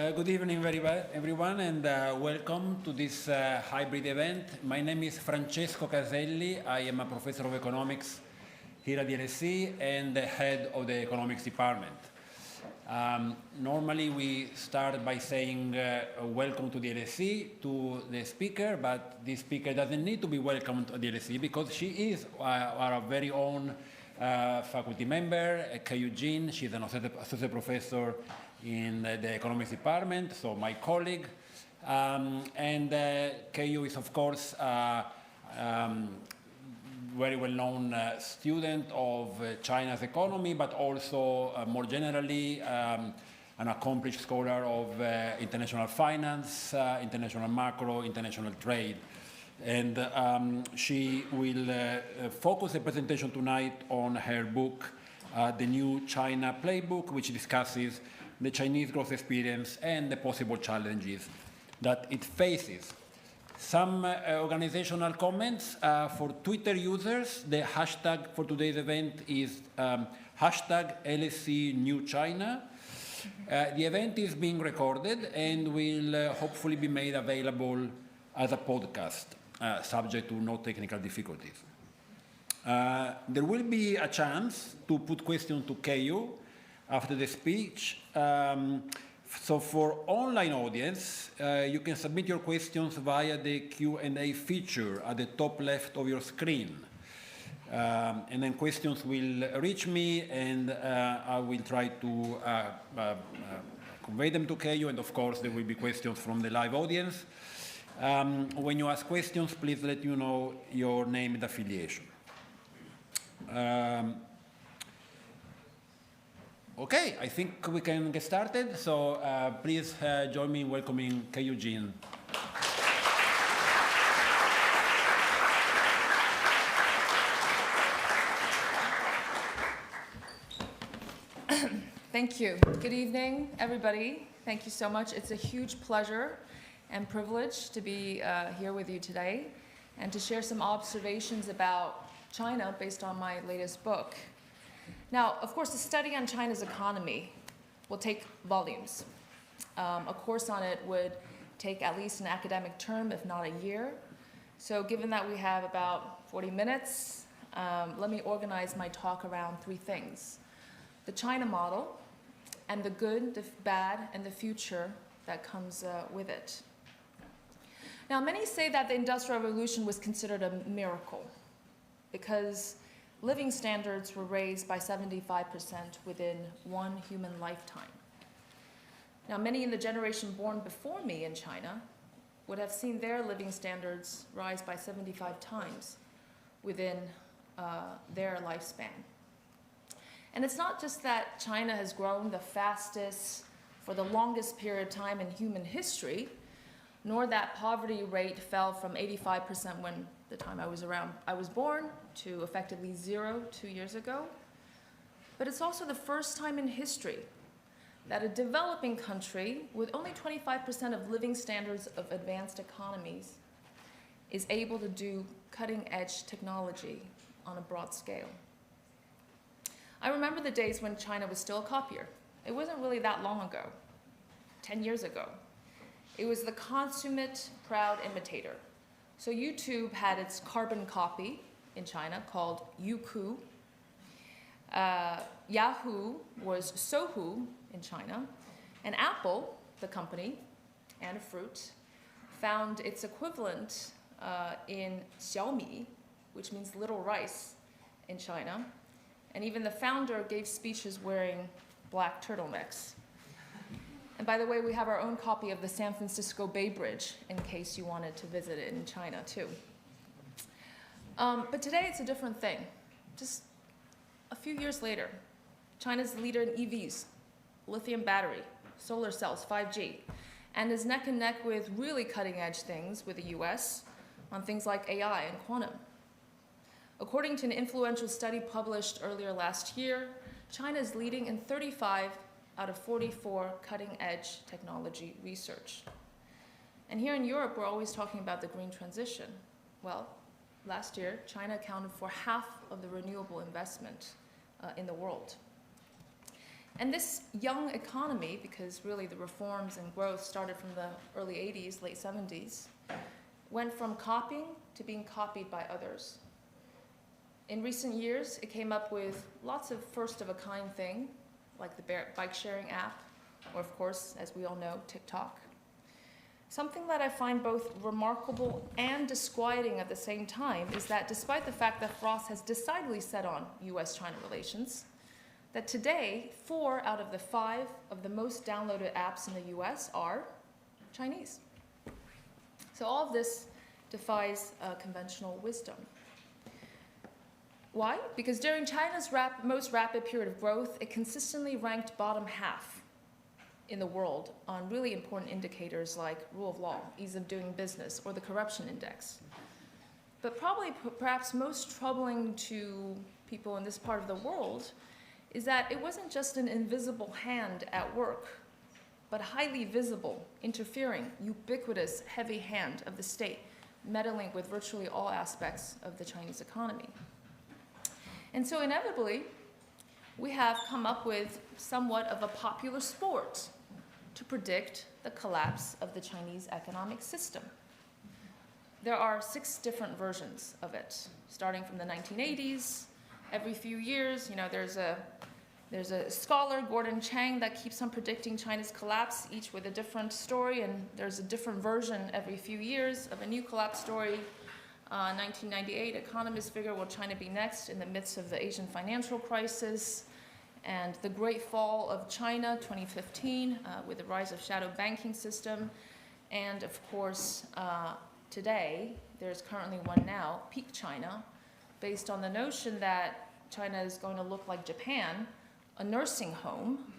Good evening, everyone, and welcome to this hybrid event. My name is Francesco Caselli. I am a professor of economics here at the LSE and the head of the economics department. Normally, we start by saying welcome to the LSE to the speaker, but the speaker doesn't need to be welcomed to the LSE because she is our very own faculty member, Keyu Jin. She's an associate professor in the economics department, so my colleague. And Keyu is, of course, very well-known student of China's economy, but also more generally an accomplished scholar of international finance, international macro, international trade. And she will focus the presentation tonight on her book, The New China Playbook, which discusses the Chinese growth experience and the possible challenges that it faces. Some organizational comments for Twitter users. The hashtag for today's event is hashtag LSE New China. The event is being recorded and will hopefully be made available as a podcast, subject to no technical difficulties. There will be a chance to put questions to Keyu after the speech. So for online audience, you can submit your questions via the Q&A feature at the top left of your screen. And then questions will reach me, and I will try to convey them to Keyu, and of course there will be questions from the live audience. When you ask questions, please let you know your name and affiliation. Okay, I think we can get started. So please join me in welcoming Keyu Jin. Thank you. Good evening, everybody. Thank you so much. It's a huge pleasure and privilege to be here with you today and to share some observations about China based on my latest book. Now, of course, the study on China's economy will take volumes. A course on it would take at least an academic term, if not a year. So given that we have about 40 minutes, let me organize my talk around three things: the China model, and the good, the bad, and the future that comes with it. Now, many say that the Industrial Revolution was considered a miracle because living standards were raised by 75% within one human lifetime. Now, many in the generation born before me in China would have seen their living standards rise by 75 times within their lifespan. And it's not just that China has grown the fastest for the longest period of time in human history, nor that poverty rate fell from 85% when the time I was born to effectively 0 2 years ago. But it's also the first time in history that a developing country with only 25% of living standards of advanced economies is able to do cutting-edge technology on a broad scale. I remember the days when China was still a copier. It wasn't really that long ago, 10 years ago. It was the consummate, proud imitator. So YouTube had its carbon copy in China called Youku. Yahoo was Sohu in China. And Apple, the company, and a fruit, found its equivalent in Xiaomi, which means little rice in China. And even the founder gave speeches wearing black turtlenecks. And by the way, we have our own copy of the San Francisco Bay Bridge in case you wanted to visit it in China too. But today it's a different thing. Just a few years later, China's the leader in EVs, lithium battery, solar cells, 5G, and is neck and neck with really cutting edge things with the US on things like AI and quantum. According to an influential study published earlier last year, China is leading in 35 out of 44 cutting-edge technology research. And here in Europe, we're always talking about the green transition. Well, last year, China accounted for half of the renewable investment in the world. And this young economy, because really the reforms and growth started from the early 80s, late 70s, went from copying to being copied by others. In recent years, it came up with lots of first-of-a-kind thing, like the bike-sharing app, or of course, as we all know, TikTok. Something that I find both remarkable and disquieting at the same time is that despite the fact that Frost has decidedly set on US-China relations, that today, 4 out of the 5 of the most downloaded apps in the US are Chinese. So all of this defies conventional wisdom. Why? Because during China's most rapid period of growth, it consistently ranked bottom half in the world on really important indicators like rule of law, ease of doing business, or the corruption index. But probably, perhaps most troubling to people in this part of the world is that it wasn't just an invisible hand at work, but a highly visible, interfering, ubiquitous, heavy hand of the state, meddling with virtually all aspects of the Chinese economy. And so inevitably, we have come up with somewhat of a popular sport to predict the collapse of the Chinese economic system. There are 6 different versions of it, starting from the 1980s. Every few years, there's a scholar, Gordon Chang, that keeps on predicting China's collapse, each with a different story, and there's a different version every few years of a new collapse story. 1998, economists figure, will China be next in the midst of the Asian financial crisis? And the Great Fall of China, 2015, with the rise of shadow banking system. And of course, today, there's currently one now, Peak China, based on the notion that China is going to look like Japan, a nursing home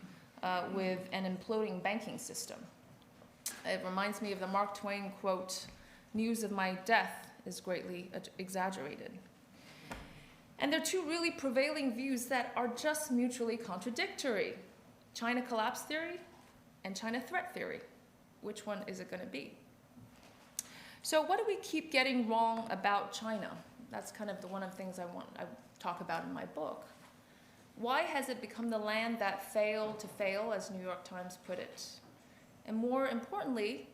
with an imploding banking system. It reminds me of the Mark Twain quote, "News of my death is greatly exaggerated." And there are 2 really prevailing views that are just mutually contradictory. China collapse theory and China threat theory. Which one is it going to be? So what do we keep getting wrong about China? That's kind of one of the things I talk about in my book. Why has it become the land that failed to fail, as New York Times put it? And more importantly,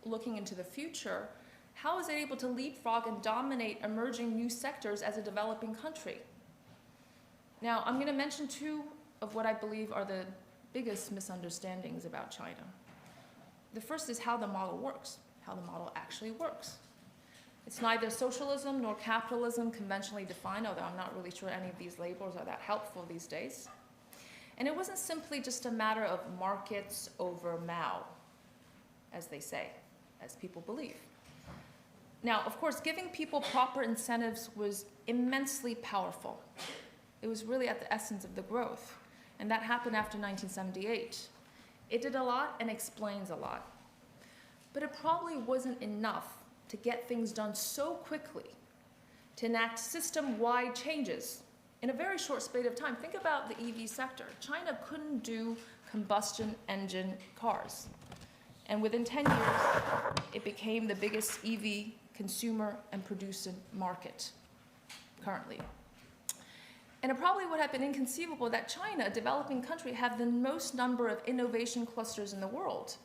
looking into the future, how is it able to leapfrog and dominate emerging new sectors as a developing country? Now, I'm going to mention 2 of what I believe are the biggest misunderstandings about China. The first is how the model works, how the model actually works. It's neither socialism nor capitalism conventionally defined, although I'm not really sure any of these labels are that helpful these days. And it wasn't simply just a matter of markets over Mao, as they say, as people believe. Now, of course, giving people proper incentives was immensely powerful. It was really at the essence of the growth, and that happened after 1978. It did a lot and explains a lot. But it probably wasn't enough to get things done so quickly, to enact system-wide changes in a very short span of time. Think about the EV sector. China couldn't do combustion engine cars. And within 10 years, it became the biggest EV consumer and producer market currently. And it probably would have been inconceivable that China, a developing country, had the most number of innovation clusters in the world,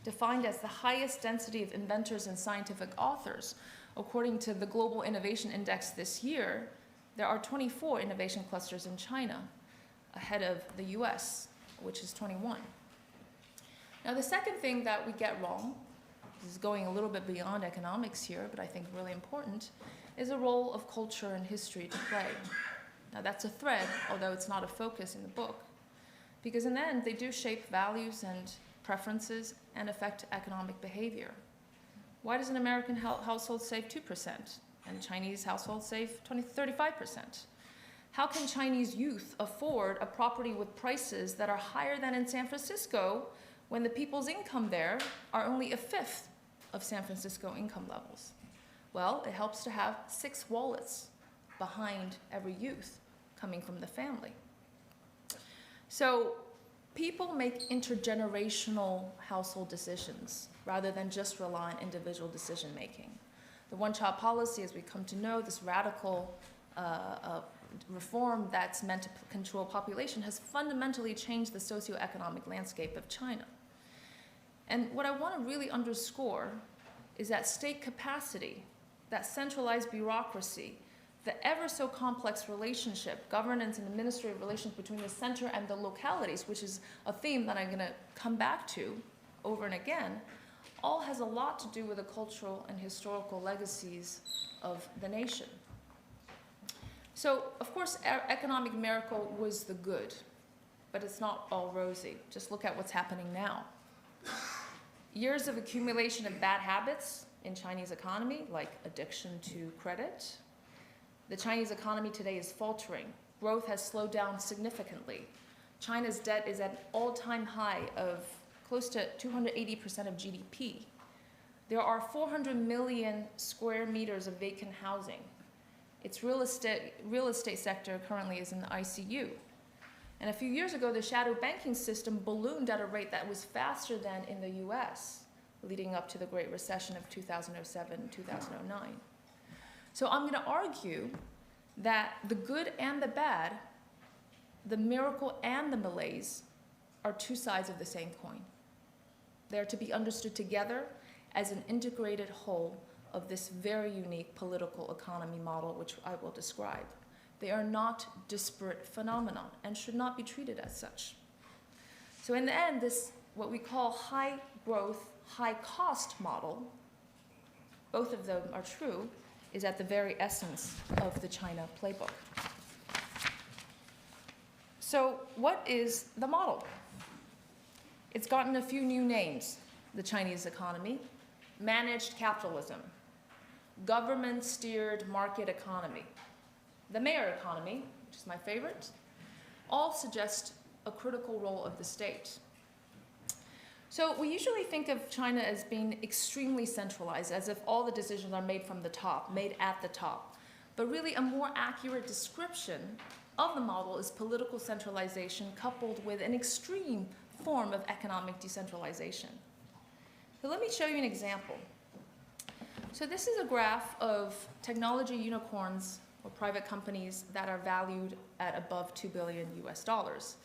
defined as the highest density of inventors and scientific authors. According to the Global Innovation Index this year, there are 24 innovation clusters in China, ahead of the US, which is 21. Now, the second thing that we get wrong, this is going a little bit beyond economics here, but I think really important, is a role of culture and history to play. Now, that's a thread, although it's not a focus in the book, because in the end, they do shape values and preferences and affect economic behavior. Why does an American household save 2% and a Chinese household save 35%? How can Chinese youth afford a property with prices that are higher than in San Francisco when the people's income there are only a fifth of San Francisco income levels? Well, it helps to have 6 wallets behind every youth coming from the family. So people make intergenerational household decisions rather than just rely on individual decision making. The one-child policy, as we come to know, this radical reform that's meant to control population has fundamentally changed the socioeconomic landscape of China. And what I want to really underscore is that state capacity, that centralized bureaucracy, the ever so complex relationship, governance and administrative relations between the center and the localities, which is a theme that I'm going to come back to over and again, all has a lot to do with the cultural and historical legacies of the nation. So, of course, our economic miracle was the good, but it's not all rosy. Just look at what's happening now. Years of accumulation of bad habits in Chinese economy, like addiction to credit. The Chinese economy today is faltering. Growth has slowed down significantly. China's debt is at an all-time high of close to 280% of GDP. There are 400 million square meters of vacant housing. Its real estate sector currently is in the ICU. And a few years ago, the shadow banking system ballooned at a rate that was faster than in the US, leading up to the Great Recession of 2007, 2009. So I'm going to argue that the good and the bad, the miracle and the malaise, are two sides of the same coin. They're to be understood together as an integrated whole of this very unique political economy model, which I will describe. They are not disparate phenomena and should not be treated as such. So in the end, this, what we call high growth, high cost model, both of them are true, is at the very essence of the China Playbook. So what is the model? It's gotten a few new names, the Chinese economy: managed capitalism, government-steered market economy, the mayor economy, which is my favorite, all suggest a critical role of the state. So we usually think of China as being extremely centralized, as if all the decisions are made from the top, made at the top. But really a more accurate description of the model is political centralization coupled with an extreme form of economic decentralization. So let me show you an example. So this is a graph of technology unicorns or private companies that are valued at above $2 billion US dollars.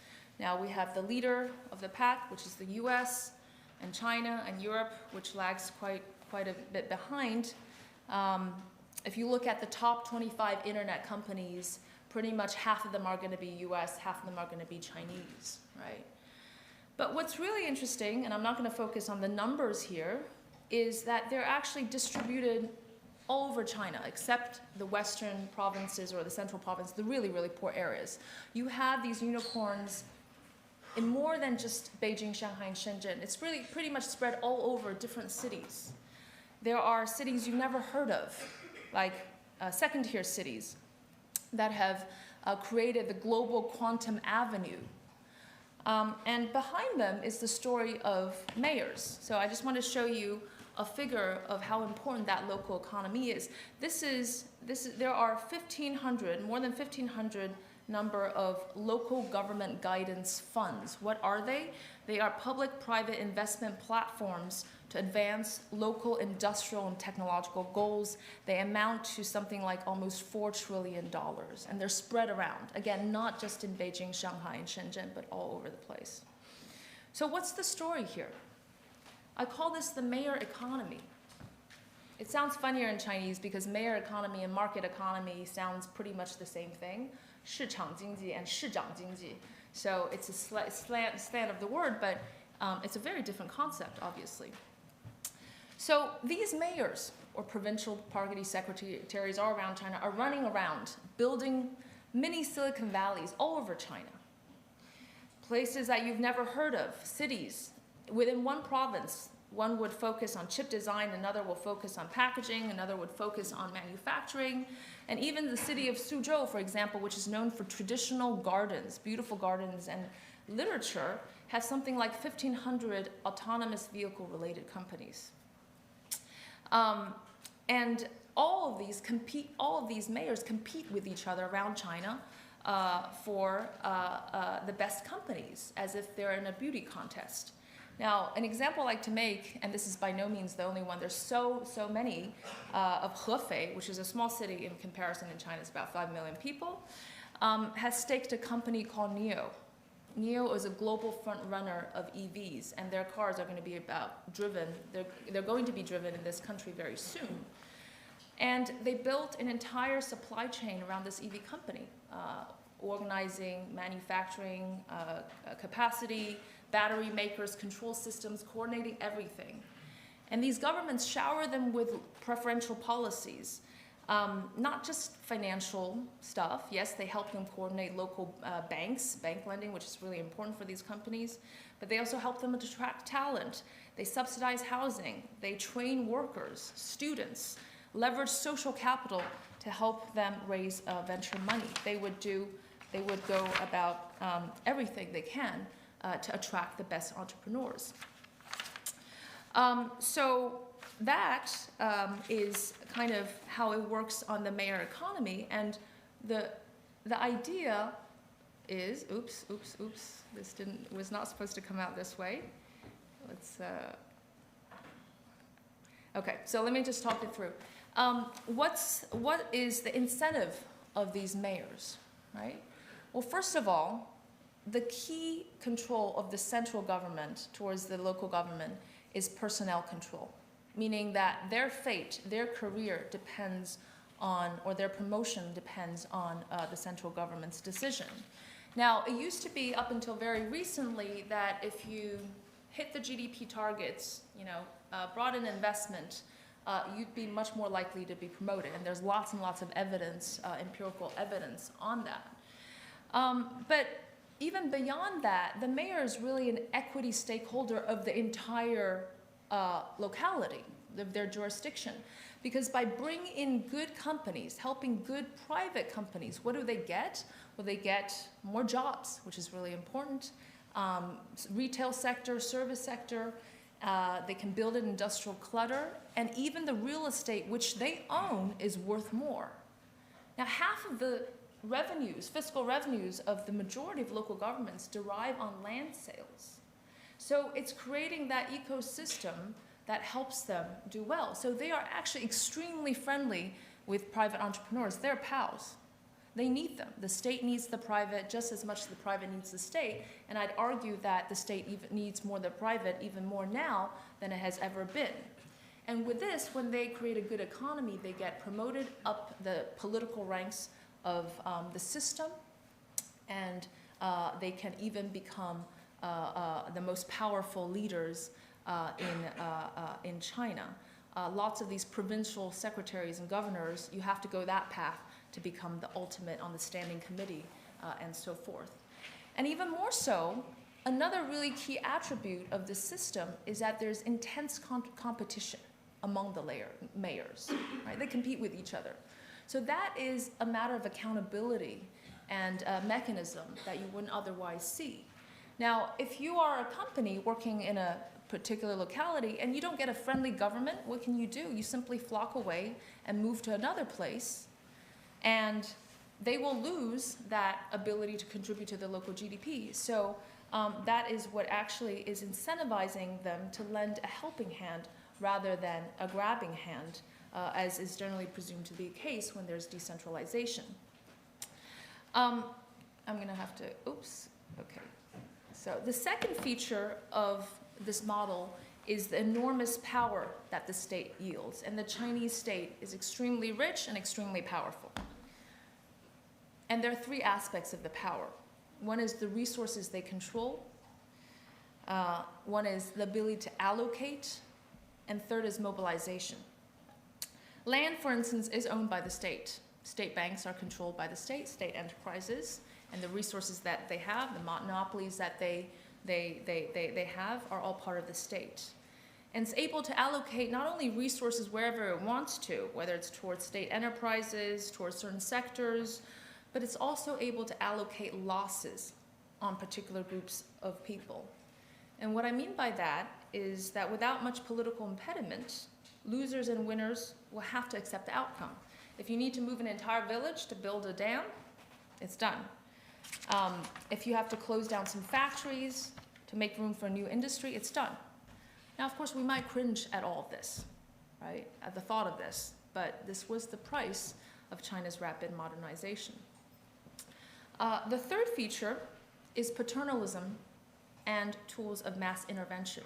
Now we have the leader of the pack, which is the US, and China and Europe, which lags quite a bit behind. If you look at the top 25 internet companies, pretty much half of them are going to be US, half of them are going to be Chinese, right? But what's really interesting, and I'm not going to focus on the numbers here, is that they're actually distributed all over China, except the western provinces or the central province, the really, really poor areas. You have these unicorns in more than just Beijing, Shanghai, and Shenzhen. It's really pretty much spread all over different cities. There are cities you've never heard of, like second-tier cities, that have created the global quantum avenue. And behind them is the story of mayors. So I just want to show you a figure of how important that local economy is. There are 1,500, more than 1,500 number of local government guidance funds. What are they? They are public-private investment platforms to advance local industrial and technological goals. They amount to something like almost $4 trillion, and they're spread around. Again, not just in Beijing, Shanghai, and Shenzhen, but all over the place. So what's the story here? I call this the mayor economy. It sounds funnier in Chinese because mayor economy and market economy sounds pretty much the same thing. 市场经济 and 市长经济. So it's a slant of the word, but it's a very different concept, obviously. So these mayors or provincial party secretaries all around China are running around building mini Silicon Valleys all over China. Places that you've never heard of, cities. Within one province, one would focus on chip design, another will focus on packaging, another would focus on manufacturing. And even the city of Suzhou, for example, which is known for traditional gardens, beautiful gardens and literature, has something like 1,500 autonomous vehicle-related companies. And all of these mayors compete with each other around China for the best companies, as if they're in a beauty contest. Now, an example I like to make, and this is by no means the only one, there's so many, of Hefei, which is a small city in comparison in China, it's about 5 million people. has staked a company called NIO. NIO is a global front runner of EVs, and their cars are going to be they're going to be driven in this country very soon. And they built an entire supply chain around this EV company, organizing manufacturing capacity, battery makers, control systems, coordinating everything. And these governments shower them with preferential policies, not just financial stuff. Yes, they help them coordinate local bank lending, which is really important for these companies, but they also help them attract talent. They subsidize housing, they train workers, students, leverage social capital to help them raise venture money. They would go about everything they can to attract the best entrepreneurs. So that is kind of how it works on the mayor economy, and the idea is, oops, this was not supposed to come out this way. Let's, okay, so let me just talk it through. What is the incentive of these mayors, right? Well, first of all, the key control of the central government towards the local government is personnel control, meaning that their fate, their career depends on, or their promotion depends on the central government's decision. Now, it used to be up until very recently that if you hit the GDP targets, brought in investment, you'd be much more likely to be promoted. And there's lots and lots of evidence, empirical evidence on that. But even beyond that, the mayor is really an equity stakeholder of the entire locality, of their jurisdiction. Because by bringing in good companies, helping good private companies, what do they get? Well, they get more jobs, which is really important. Retail sector, service sector, they can build an industrial clutter, and even the real estate which they own is worth more. Now, half of the revenues, fiscal revenues of the majority of local governments derive on land sales. So it's creating that ecosystem that helps them do well. So they are actually extremely friendly with private entrepreneurs. They're pals. They need them. The state needs the private just as much as the private needs the state. And I'd argue that the state even needs more the private even more now than it has ever been. And with this, when they create a good economy, they get promoted up the political ranks of the system, and they can even become the most powerful leaders in China. Lots of these provincial secretaries and governors, you have to go that path to become the ultimate on the standing committee and so forth. And even more so, another really key attribute of this system is that there's intense competition among the mayors, right? They compete with each other. So that is a matter of accountability and a mechanism that you wouldn't otherwise see. Now, if you are a company working in a particular locality and you don't get a friendly government, what can you do? You simply flock away and move to another place, and they will lose that ability to contribute to the local GDP. So that is what actually is incentivizing them to lend a helping hand rather than a grabbing hand, as is generally presumed to be the case when there's decentralization. I'm going to have to, oops, okay. So the second feature of this model is the enormous power that the state yields. And the Chinese state is extremely rich and extremely powerful. And there are three aspects of the power. One is the resources they control. One is the ability to allocate. And third is mobilization. Land, for instance, is owned by the state. State banks are controlled by the state enterprises, and the resources that they have, the monopolies that they have are all part of the state. And it's able to allocate not only resources wherever it wants to, whether it's towards state enterprises, towards certain sectors, but it's also able to allocate losses on particular groups of people. And what I mean by that is that without much political impediment, losers and winners will have to accept the outcome. If you need to move an entire village to build a dam, it's done. If you have to close down some factories to make room for a new industry, it's done. Now, of course, we might cringe at all of this, right, at the thought of this, but this was the price of China's rapid modernization. The third feature is paternalism and tools of mass intervention.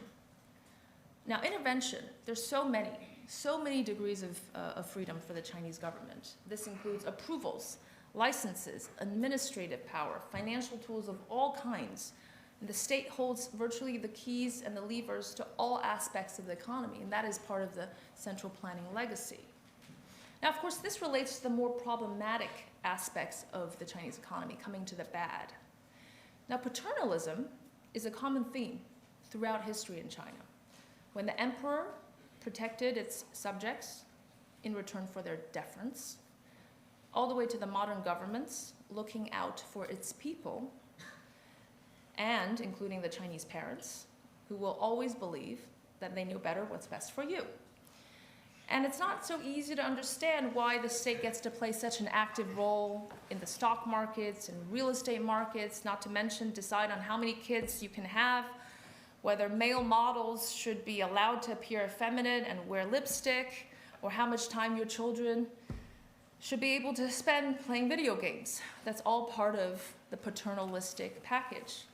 Now, intervention, there's so many degrees of freedom for the Chinese government. This includes approvals, licenses, administrative power, financial tools of all kinds. And the state holds virtually the keys and the levers to all aspects of the economy, and that is part of the central planning legacy. Now, of course, this relates to the more problematic aspects of the Chinese economy, coming to the bad. Now, paternalism is a common theme throughout history in China. When the emperor protected its subjects in return for their deference, all the way to the modern governments looking out for its people, and including the Chinese parents, who will always believe that they know better what's best for you. And it's not so easy to understand why the state gets to play such an active role in the stock markets and real estate markets, not to mention decide on how many kids you can have, whether male models should be allowed to appear effeminate and wear lipstick, or how much time your children should be able to spend playing video games. That's all part of the paternalistic package.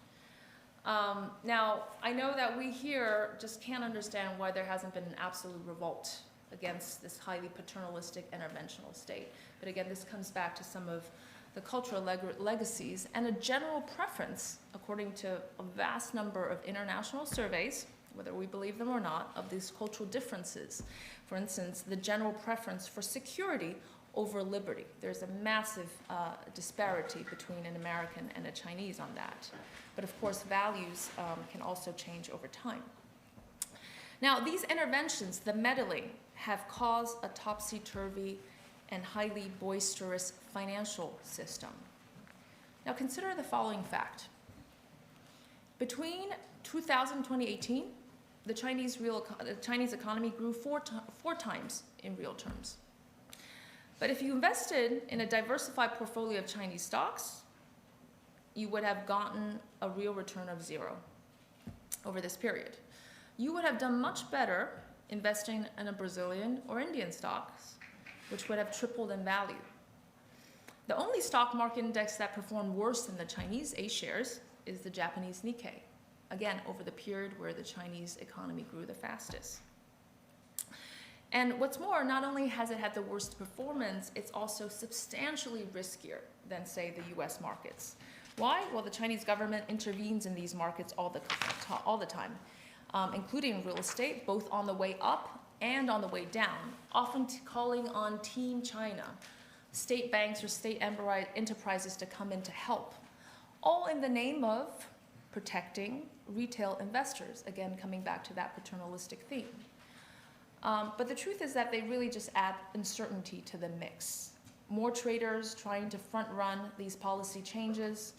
Now, I know that we here just can't understand why there hasn't been an absolute revolt against this highly paternalistic interventional state. But again, this comes back to some of the cultural legacies and a general preference, according to a vast number of international surveys, whether we believe them or not, of these cultural differences. For instance, the general preference for security over liberty. There's a massive disparity between an American and a Chinese on that. But of course, values can also change over time. Now, these interventions, the meddling, have caused a topsy-turvy and highly boisterous financial system. Now, consider the following fact. Between 2000 and 2018, the Chinese economy grew four times in real terms. But if you invested in a diversified portfolio of Chinese stocks, you would have gotten a real return of 0 over this period. You would have done much better investing in a Brazilian or Indian stocks, which would have tripled in value. The only stock market index that performed worse than the Chinese A shares is the Japanese Nikkei, again, over the period where the Chinese economy grew the fastest. And what's more, not only has it had the worst performance, it's also substantially riskier than, say, the US markets. Why? Well, the Chinese government intervenes in these markets all the time, including real estate, both on the way up and on the way down, often calling on Team China, state banks or state enterprises to come in to help, all in the name of protecting retail investors, again, coming back to that paternalistic theme. But the truth is that they really just add uncertainty to the mix. More traders trying to front run these policy changes.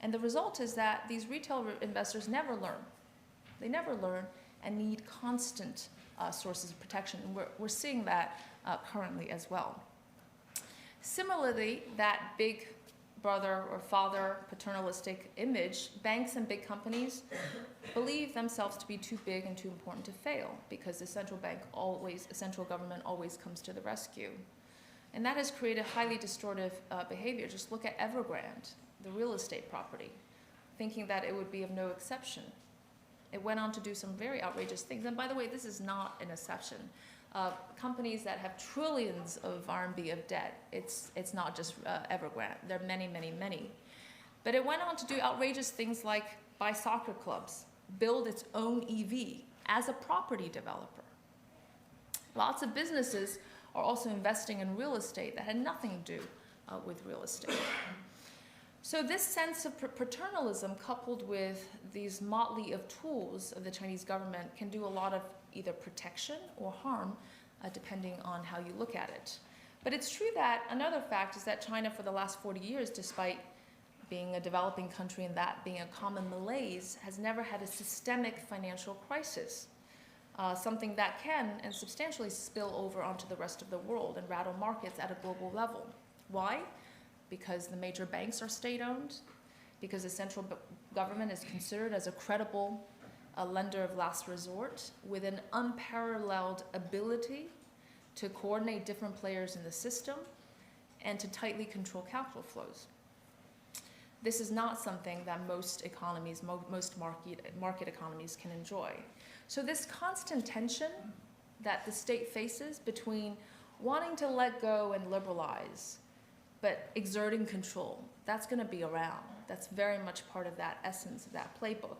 And the result is that these retail investors never learn. They never learn and need constant sources of protection. And we're seeing that currently as well. Similarly, that big brother or father paternalistic image, banks and big companies believe themselves to be too big and too important to fail because the central government always comes to the rescue. And that has created highly distortive behavior. Just look at Evergrande, the real estate property, thinking that it would be of no exception. It went on to do some very outrageous things. And by the way, this is not an exception. Companies that have trillions of RMB of debt, it's not just Evergrande. There are many, many, many. But it went on to do outrageous things like buy soccer clubs, build its own EV as a property developer. Lots of businesses are also investing in real estate that had nothing to do with real estate. So this sense of paternalism coupled with these motley of tools of the Chinese government can do a lot of either protection or harm, depending on how you look at it. But it's true that another fact is that China for the last 40 years, despite being a developing country and that being a common malaise, has never had a systemic financial crisis, something that can and substantially spill over onto the rest of the world and rattle markets at a global level. Why? Because the major banks are state-owned, because the central government is considered as a credible lender of last resort with an unparalleled ability to coordinate different players in the system and to tightly control capital flows. this is not something that most economies, most market economies can enjoy. So this constant tension that the state faces between wanting to let go and liberalize, but exerting control, that's going to be around. That's very much part of that essence of that playbook.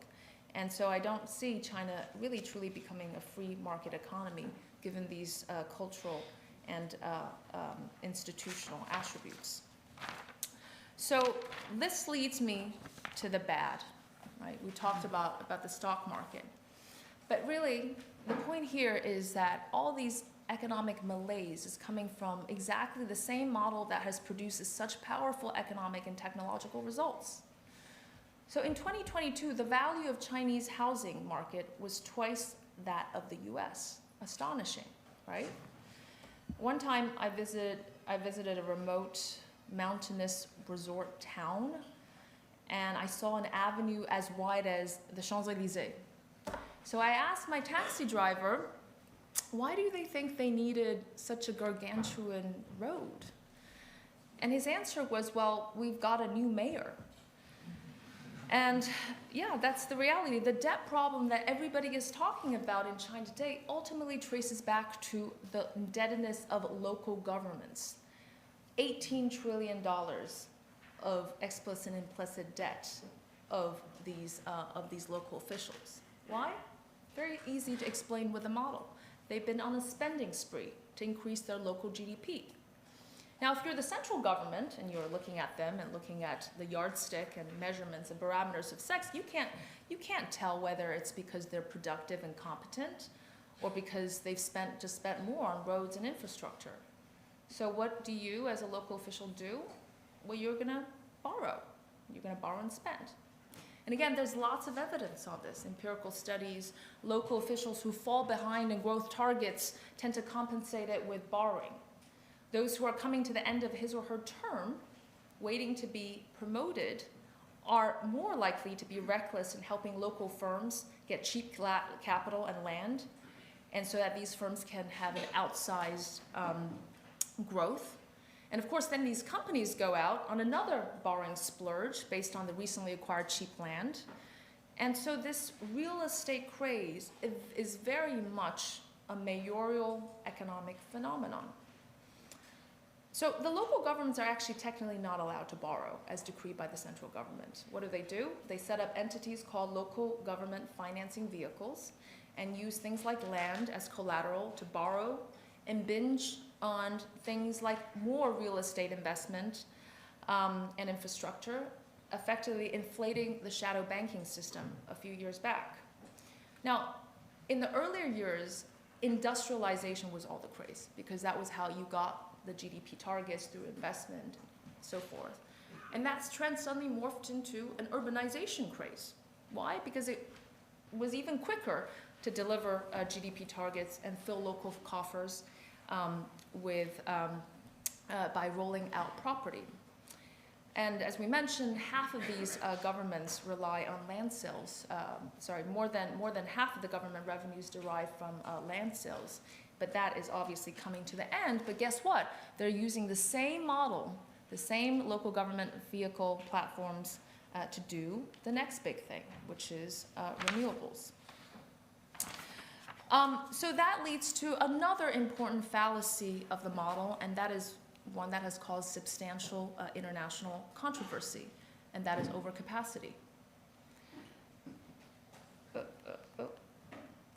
And so I don't see China really truly becoming a free market economy given these cultural and institutional attributes. So this leads me to the bad, right? We talked about the stock market. But really, the point here is that all these economic malaise is coming from exactly the same model that has produced such powerful economic and technological results. So in 2022, the value of Chinese housing market was twice that of the US. Astonishing, right? One time I visited a remote mountainous resort town, and I saw an avenue as wide as the Champs-Élysées. So I asked my taxi driver, why do they think they needed such a gargantuan road? And his answer was, well, we've got a new mayor. And yeah, that's the reality. The debt problem that everybody is talking about in China today ultimately traces back to the indebtedness of local governments. $18 trillion of explicit and implicit debt of these local officials. Why? Very easy to explain with the model. They've been on a spending spree to increase their local GDP. Now, if you're the central government and you're looking at them and looking at the yardstick and measurements and barometers of sex, you can't tell whether it's because they're productive and competent or because they've spent more on roads and infrastructure. So what do you as a local official do? Well, you're going to borrow. You're going to borrow and spend. And again, there's lots of evidence on this, empirical studies. Local officials who fall behind in growth targets tend to compensate it with borrowing. Those who are coming to the end of his or her term, waiting to be promoted, are more likely to be reckless in helping local firms get cheap capital and land, and so that these firms can have an outsized growth. And of course, then these companies go out on another borrowing splurge based on the recently acquired cheap land. And so this real estate craze is very much a mayoral economic phenomenon. So the local governments are actually technically not allowed to borrow as decreed by the central government. What do? They set up entities called local government financing vehicles and use things like land as collateral to borrow and binge on things like more real estate investment and infrastructure, effectively inflating the shadow banking system a few years back. Now, in the earlier years, industrialization was all the craze because that was how you got the GDP targets through investment and so forth. And that trend suddenly morphed into an urbanization craze. Why? Because it was even quicker to deliver GDP targets and fill local coffers by rolling out property. And as we mentioned, half of these governments rely on land sales. More than half of the government revenues derive from land sales. But that is obviously coming to the end. But guess what? They're using the same model, the same local government vehicle platforms to do the next big thing, which is renewables. So that leads to another important fallacy of the model, and that is one that has caused substantial international controversy, and that is overcapacity.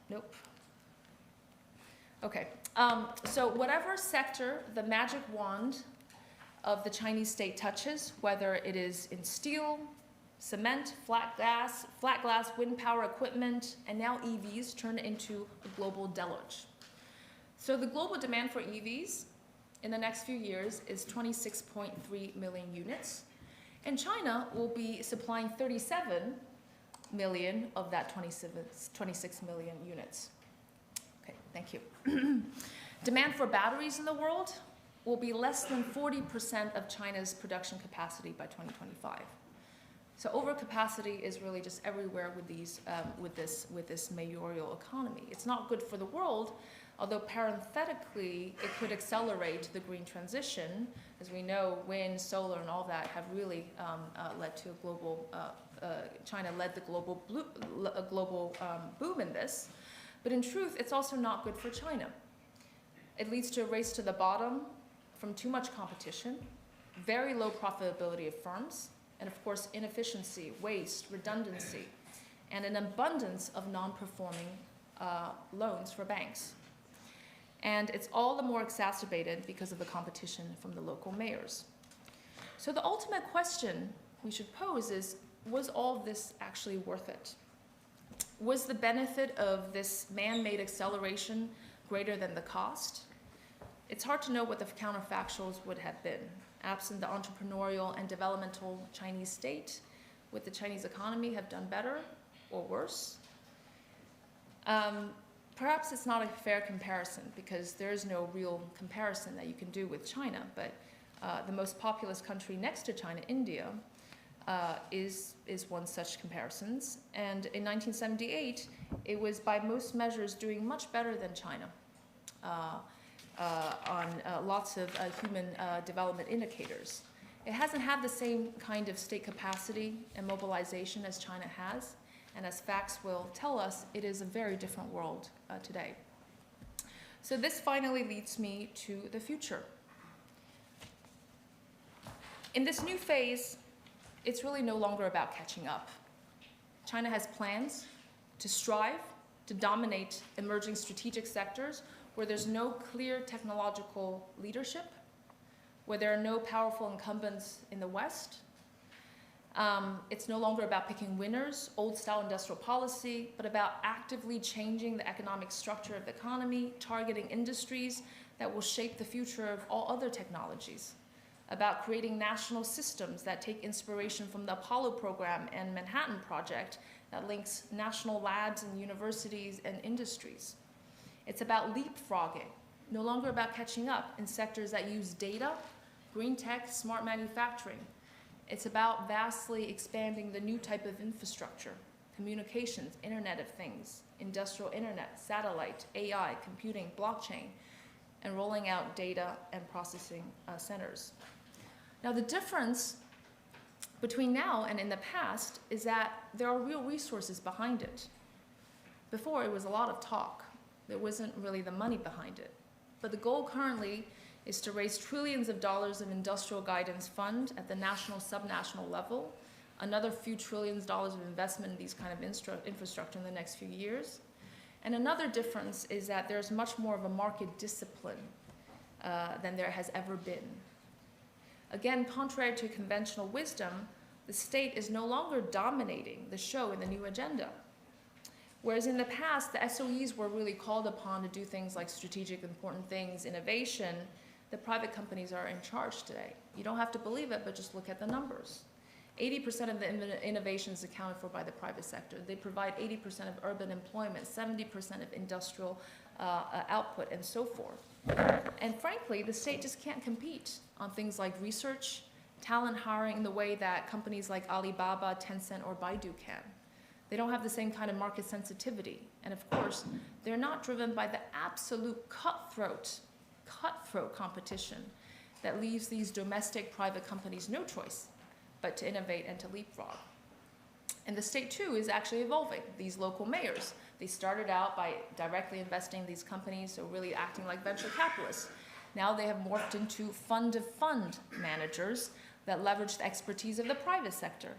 Nope. Okay, so whatever sector the magic wand of the Chinese state touches, whether it is in steel, cement, flat glass, wind power equipment, and now EVs turn into a global deluge. So the global demand for EVs in the next few years is 26.3 million units, and China will be supplying 37 million of that 26 million units. Okay, thank you. Demand for batteries in the world will be less than 40% of China's production capacity by 2025. So overcapacity is really just everywhere with this mayoral economy. It's not good for the world, although parenthetically it could accelerate the green transition. As we know, wind, solar, and all that have really led to a global. China led the global boom in this, but in truth, it's also not good for China. It leads to a race to the bottom from too much competition, very low profitability of firms, and of course inefficiency, waste, redundancy, and an abundance of non-performing loans for banks. And it's all the more exacerbated because of the competition from the local mayors. So the ultimate question we should pose is, was all of this actually worth it? Was the benefit of this man-made acceleration greater than the cost? It's hard to know what the counterfactuals would have been. Absent the entrepreneurial and developmental Chinese state, would the Chinese economy have done better or worse? Perhaps it's not a fair comparison because there is no real comparison that you can do with China, but the most populous country next to China, India, is one such comparisons. And in 1978, it was by most measures doing much better than China on lots of human development indicators. It hasn't had the same kind of state capacity and mobilization as China has, and as facts will tell us, it is a very different world today. So this finally leads me to the future. In this new phase, it's really no longer about catching up. China has plans to strive to dominate emerging strategic sectors where there's no clear technological leadership, where there are no powerful incumbents in the West. It's no longer about picking winners, old-style industrial policy, but about actively changing the economic structure of the economy, targeting industries that will shape the future of all other technologies, about creating national systems that take inspiration from the Apollo program and Manhattan Project that links national labs and universities and industries. It's about leapfrogging, no longer about catching up in sectors that use data, green tech, smart manufacturing. It's about vastly expanding the new type of infrastructure, communications, Internet of Things, industrial internet, satellite, AI, computing, blockchain, and rolling out data and processing centers. Now, the difference between now and in the past is that there are real resources behind it. Before, it was a lot of talk. There wasn't really the money behind it. But the goal currently is to raise trillions of dollars of industrial guidance fund at the national, subnational level, another few trillions dollars of investment in these kind of infrastructure in the next few years. And another difference is that there's much more of a market discipline than there has ever been. Again, contrary to conventional wisdom, the state is no longer dominating the show in the new agenda. Whereas in the past, the SOEs were really called upon to do things like strategic important things, innovation, the private companies are in charge today. You don't have to believe it, but just look at the numbers. 80% of the innovations accounted for by the private sector. They provide 80% of urban employment, 70% of industrial output, and so forth. And frankly, the state just can't compete on things like research, talent hiring in the way that companies like Alibaba, Tencent, or Baidu can. They don't have the same kind of market sensitivity. And of course, they're not driven by the absolute cutthroat competition that leaves these domestic private companies no choice but to innovate and to leapfrog. And the state, too, is actually evolving. These local mayors, they started out by directly investing in these companies, so really acting like venture capitalists. Now they have morphed into fund-of-fund managers that leverage the expertise of the private sector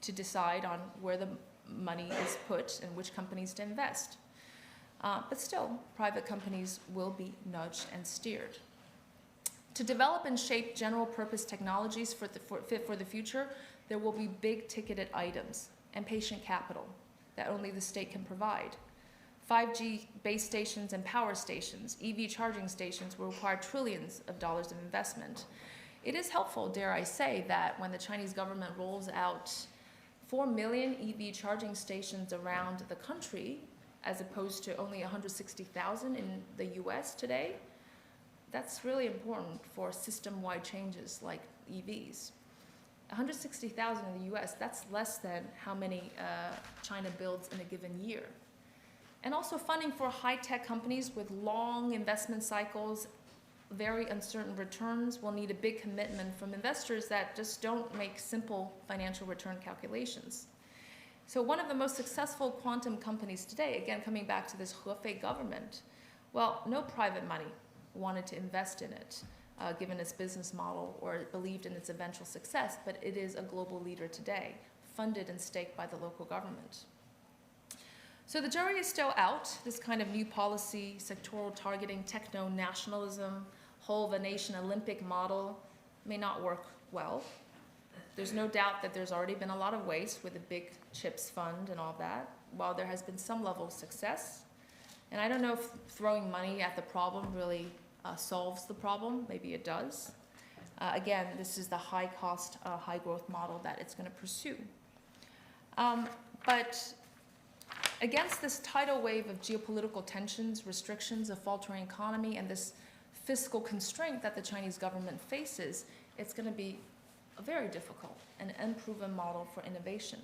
to decide on where the money is put and which companies to invest. But still, private companies will be nudged and steered. To develop and shape general purpose technologies fit for the future, there will be big ticketed items and patient capital that only the state can provide. 5G base stations and power stations, EV charging stations will require trillions of dollars of investment. It is helpful, dare I say, that when the Chinese government rolls out 4 million EV charging stations around the country, as opposed to only 160,000 in the US today, that's really important for system-wide changes like EVs. 160,000 in the US, that's less than how many China builds in a given year. And also funding for high-tech companies with long investment cycles, very uncertain returns, will need a big commitment from investors that just don't make simple financial return calculations. So one of the most successful quantum companies today, again coming back to this Hefei government, well, no private money wanted to invest in it, given its business model or believed in its eventual success, but it is a global leader today, funded and staked by the local government. So the jury is still out. This kind of new policy, sectoral targeting, techno-nationalism, whole of a nation Olympic model may not work well. There's no doubt that there's already been a lot of waste with the big CHIPS fund and all that, while there has been some level of success. And I don't know if throwing money at the problem really solves the problem. Maybe it does. Again, this is the high-cost, high-growth model that it's going to pursue. But against this tidal wave of geopolitical tensions, restrictions, a faltering economy, and this fiscal constraint that the Chinese government faces, it's going to be a very difficult and unproven model for innovation.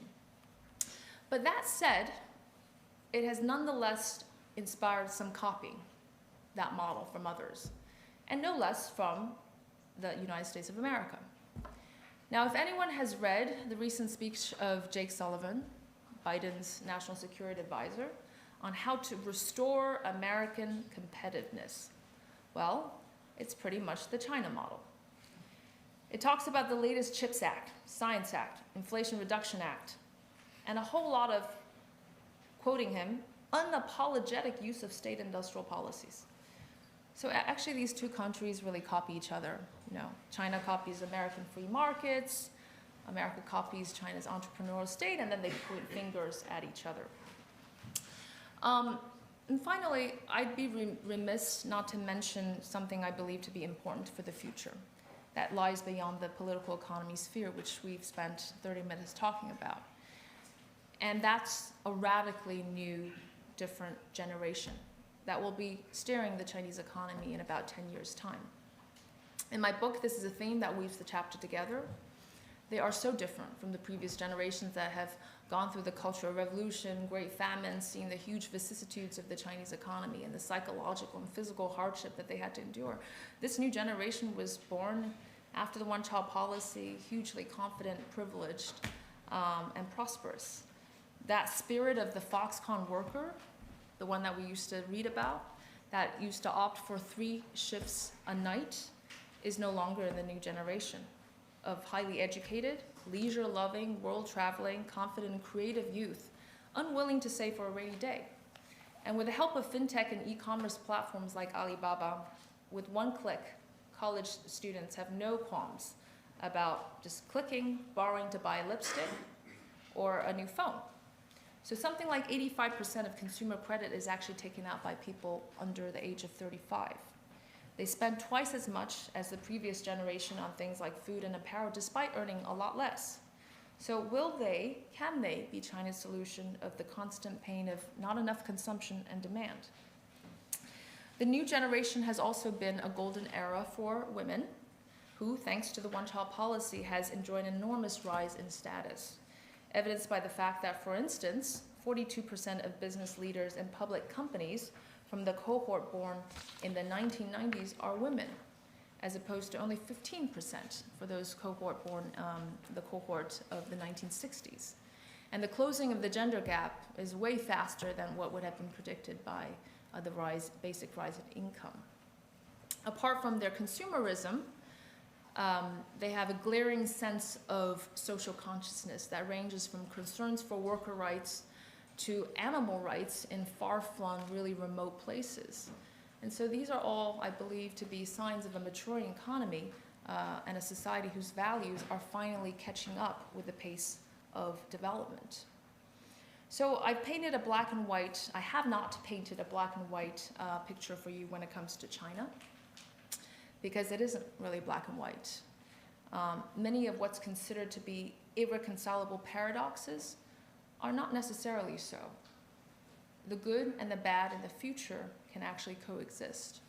But that said, it has nonetheless inspired some copying that model from others, and no less from the United States of America. Now, if anyone has read the recent speech of Jake Sullivan, Biden's national security advisor, on how to restore American competitiveness, well, it's pretty much the China model. It talks about the latest CHIPS Act, Science Act, Inflation Reduction Act, and a whole lot of, quoting him, unapologetic use of state industrial policies. So actually these two countries really copy each other. You know, China copies American free markets, America copies China's entrepreneurial state, and then they point fingers at each other. And finally, I'd be remiss not to mention something I believe to be important for the future that lies beyond the political economy sphere, which we've spent 30 minutes talking about. And that's a radically new, different generation that will be steering the Chinese economy in about 10 years' time. In my book, this is a theme that weaves the chapter together. They are so different from the previous generations that have gone through the Cultural Revolution, Great Famine, seeing the huge vicissitudes of the Chinese economy and the psychological and physical hardship that they had to endure. This new generation was born after the one-child policy, hugely confident, privileged, and prosperous. That spirit of the Foxconn worker, the one that we used to read about, that used to opt for 3 shifts a night, is no longer in the new generation of highly educated, leisure-loving, world-traveling, confident, and creative youth, unwilling to save for a rainy day. And with the help of fintech and e-commerce platforms like Alibaba, with one click, college students have no qualms about just clicking, borrowing to buy a lipstick or a new phone. So something like 85% of consumer credit is actually taken out by people under the age of 35. They spend twice as much as the previous generation on things like food and apparel, despite earning a lot less. So can they be China's solution of the constant pain of not enough consumption and demand? The new generation has also been a golden era for women, who, thanks to the one-child policy, has enjoyed an enormous rise in status, evidenced by the fact that, for instance, 42% of business leaders in public companies from the cohort born in the 1990s are women, as opposed to only 15% for those cohort born, the cohort of the 1960s. And the closing of the gender gap is way faster than what would have been predicted by the basic rise in income. Apart from their consumerism, they have a glaring sense of social consciousness that ranges from concerns for worker rights to animal rights in far-flung, really remote places. And so these are all, I believe, to be signs of a maturing economy and a society whose values are finally catching up with the pace of development. So I painted a black and white, I have not painted a black and white picture for you when it comes to China, because it isn't really black and white. Many of what's considered to be irreconcilable paradoxes are not necessarily so. The good and the bad in the future can actually coexist.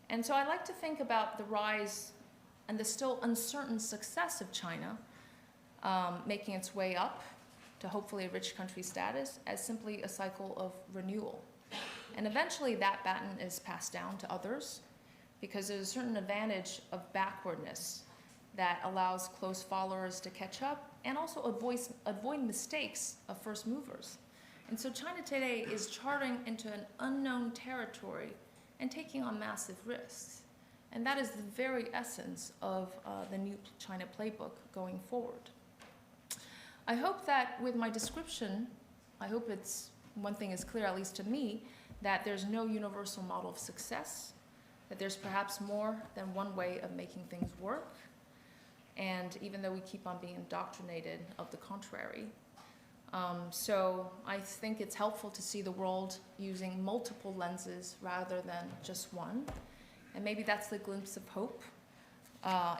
And so I like to think about the rise and the still uncertain success of China making its way up to hopefully a rich country status as simply a cycle of renewal. And eventually that baton is passed down to others because there's a certain advantage of backwardness that allows close followers to catch up and also avoid mistakes of first movers. And so China today is charting into an unknown territory and taking on massive risks. And that is the very essence of the new China Playbook going forward. I hope that with my description, I hope one thing is clear, at least to me, that there's no universal model of success, that there's perhaps more than one way of making things work. And even though we keep on being indoctrinated of the contrary. So I think it's helpful to see the world using multiple lenses rather than just one. And maybe that's the glimpse of hope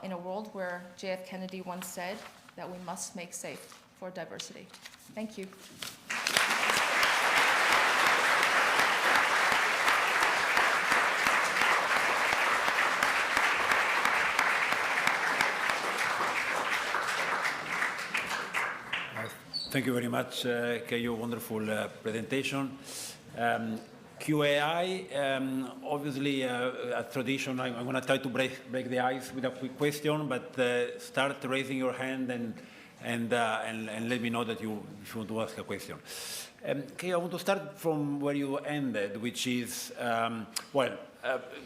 in a world where J.F. Kennedy once said that we must make safe for diversity. Thank you. Thank you very much, Keyu. Wonderful presentation. QAI, obviously a tradition. I'm going to try to break the ice with a quick question, but start raising your hand and let me know that you want to ask a question. Keyu, I want to start from where you ended, which is,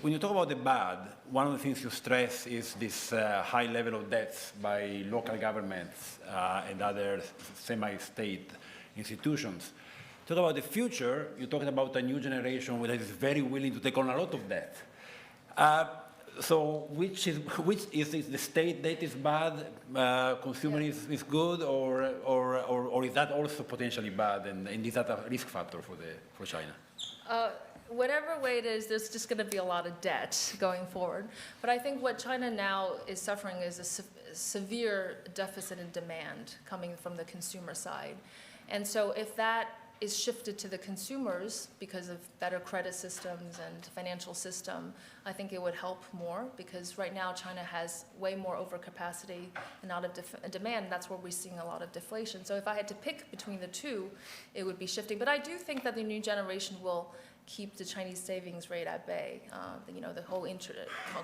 when you talk about the bad, one of the things you stress is this high level of debts by local governments and other semi-state institutions. Talk about the future, you're talking about a new generation that is very willing to take on a lot of debt. So which is the state debt is bad, consumer is good, or is that also potentially bad, and is that a risk factor for China? Whatever way it is, there's just going to be a lot of debt going forward. But I think what China now is suffering is a severe deficit in demand coming from the consumer side. And so if that is shifted to the consumers because of better credit systems and financial system, I think it would help more, because right now China has way more overcapacity and out of demand. That's where we're seeing a lot of deflation. So if I had to pick between the two, it would be shifting. But I do think that the new generation will keep the Chinese savings rate at bay. The whole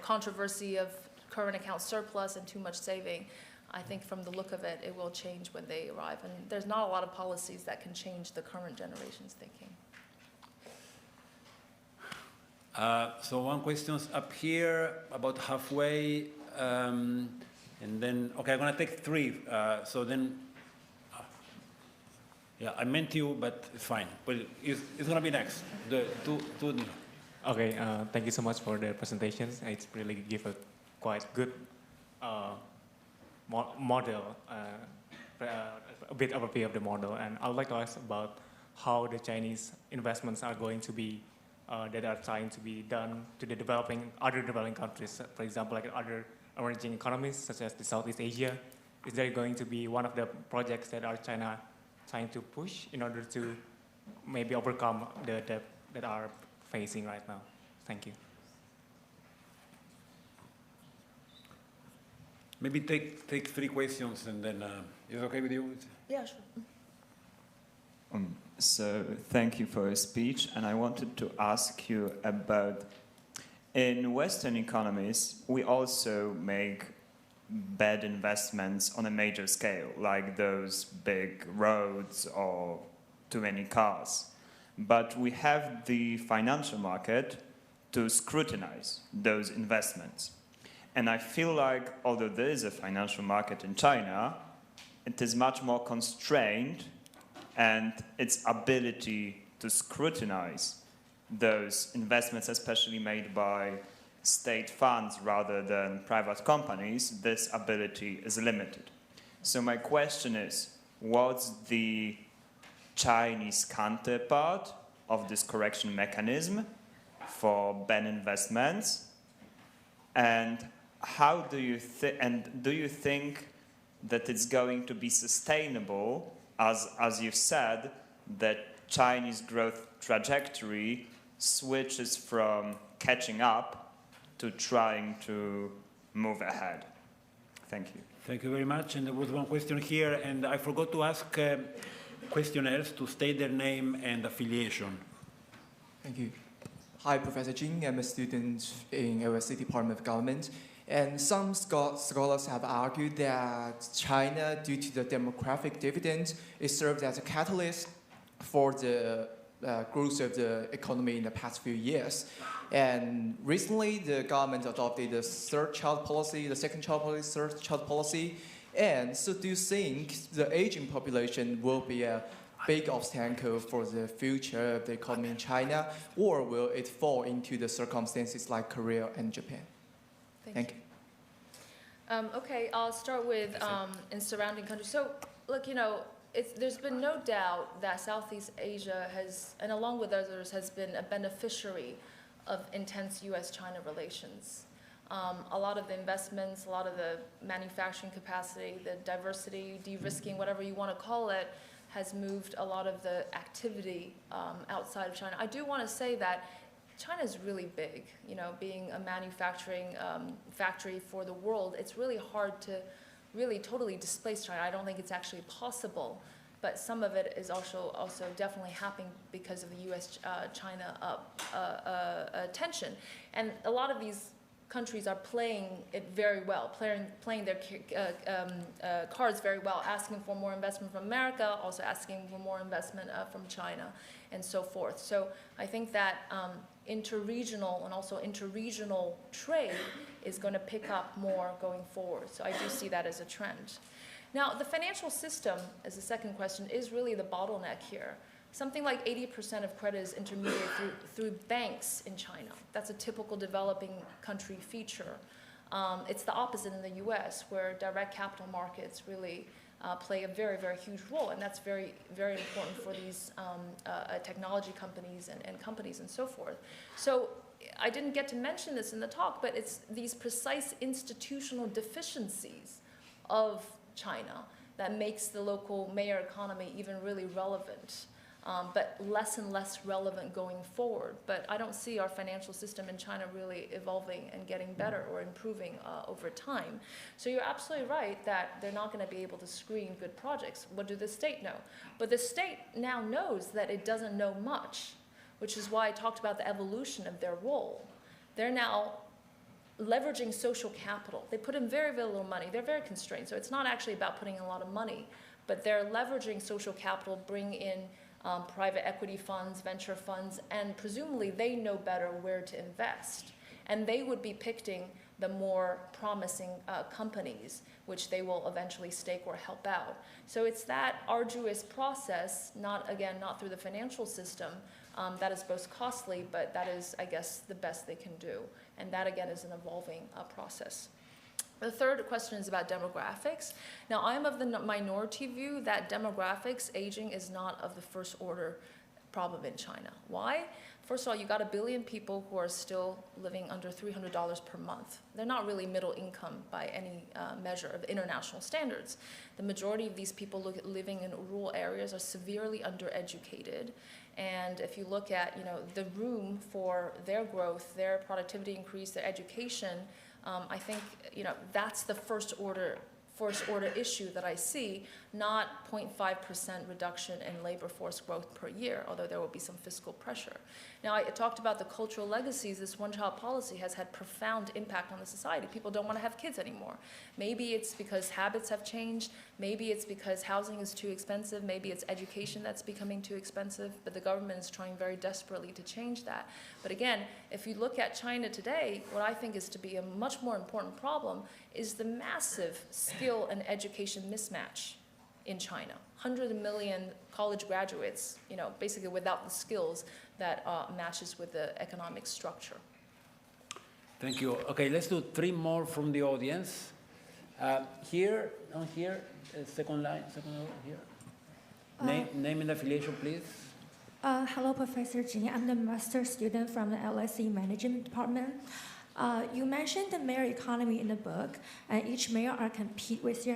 controversy of current account surplus and too much saving, I think from the look of it, it will change when they arrive. And there's not a lot of policies that can change the current generation's thinking. So one question's up here, about halfway. And then, okay, I'm going to take three. So then, yeah, I meant you, but it's fine. But it's going to be next. Okay, thank you so much for the presentations. It's really give a quite good model, a bit overview of the model. And I would like to ask about how the Chinese investments are going to be, that are trying to be done to the other developing countries, for example, like other emerging economies, such as the Southeast Asia. Is there going to be one of the projects that are China trying to push in order to maybe overcome the debt that are facing right now? Thank you. Maybe take three questions and then, is it okay with you? Yeah, sure. So thank you for your speech, and I wanted to ask you about, in Western economies, we also make bad investments on a major scale, like those big roads or too many cars. But we have the financial market to scrutinize those investments. And I feel like, although there is a financial market in China, it is much more constrained, and its ability to scrutinize those investments, especially made by state funds rather than private companies, this ability is limited. So my question is, what's the Chinese counterpart of this correction mechanism for bad investments? And how do you think that it's going to be sustainable, as you've said, that Chinese growth trajectory switches from catching up to trying to move ahead? Thank you. Thank you very much. And there was one question here, and I forgot to ask questionnaires to state their name and affiliation. Thank you. Hi, Professor Jin. I'm a student in LSE Department of Government. And some scholars have argued that China, due to the demographic dividend, it served as a catalyst for the growth of the economy in the past few years. And recently, the government adopted the third child policy, the second child policy, third child policy. And so do you think the aging population will be a big obstacle for the future of the economy in China, or will it fall into the circumstances like Korea and Japan? Thank you. Okay, I'll start with in surrounding countries. So, look, you know, there's been no doubt that Southeast Asia has, and along with others, has been a beneficiary of intense U.S.-China relations. A lot of the investments, a lot of the manufacturing capacity, the diversity, de-risking, whatever you want to call it, has moved a lot of the activity outside of China. I do want to say that China is really big. You know, being a manufacturing factory for the world, it's really hard to really totally displace China. I don't think it's actually possible, but some of it is also definitely happening because of the U.S.-China tension. And a lot of these countries are playing it very well, playing their cards very well, asking for more investment from America, also asking for more investment from China, and so forth. So I think that interregional and also interregional trade is going to pick up more going forward. So I do see that as a trend. Now, the financial system, as the second question, is really the bottleneck here. Something like 80% of credit is intermediated through banks in China. That's a typical developing country feature. It's the opposite in the US, where direct capital markets really play a very, very huge role, and that's very, very important for these technology companies and companies and so forth. So I didn't get to mention this in the talk, but it's these precise institutional deficiencies of China that makes the local mayor economy even really relevant. But less and less relevant going forward. But I don't see our financial system in China really evolving and getting better or improving over time. So you're absolutely right that they're not going to be able to screen good projects. What do the state know? But the state now knows that it doesn't know much, which is why I talked about the evolution of their role. They're now leveraging social capital. They put in very, very little money. They're very constrained. So it's not actually about putting in a lot of money, but they're leveraging social capital, bring in private equity funds, venture funds, and presumably they know better where to invest. And they would be picking the more promising companies, which they will eventually stake or help out. So it's that arduous process, not through the financial system, that is both costly, but that is, I guess, the best they can do. And that, again, is an evolving process. The third question is about demographics. Now, I'm of the minority view that demographics, aging, is not of the first order problem in China. Why? First of all, you got 1 billion people who are still living under $300 per month. They're not really middle income by any measure of international standards. The majority of these people living in rural areas are severely undereducated. And if you look at, the room for their growth, their productivity increase, their education, I think, that's the first order issue that I see, not 0.5% reduction in labor force growth per year, although there will be some fiscal pressure. Now, I talked about the cultural legacies. This one-child policy has had profound impact on the society. People don't want to have kids anymore. Maybe it's because habits have changed. Maybe it's because housing is too expensive. Maybe it's education that's becoming too expensive. But the government is trying very desperately to change that. But again, if you look at China today, what I think is to be a much more important problem is the massive skill and education mismatch in China. 100 million college graduates, basically without the skills that matches with the economic structure. Thank you. Okay, let's do 3 more from the audience. Here, second line, second row, here. Name and affiliation, please. Hello, Professor Jin. I'm the master student from the LSE Management Department. You mentioned the mayor economy in the book, and each mayor are compete with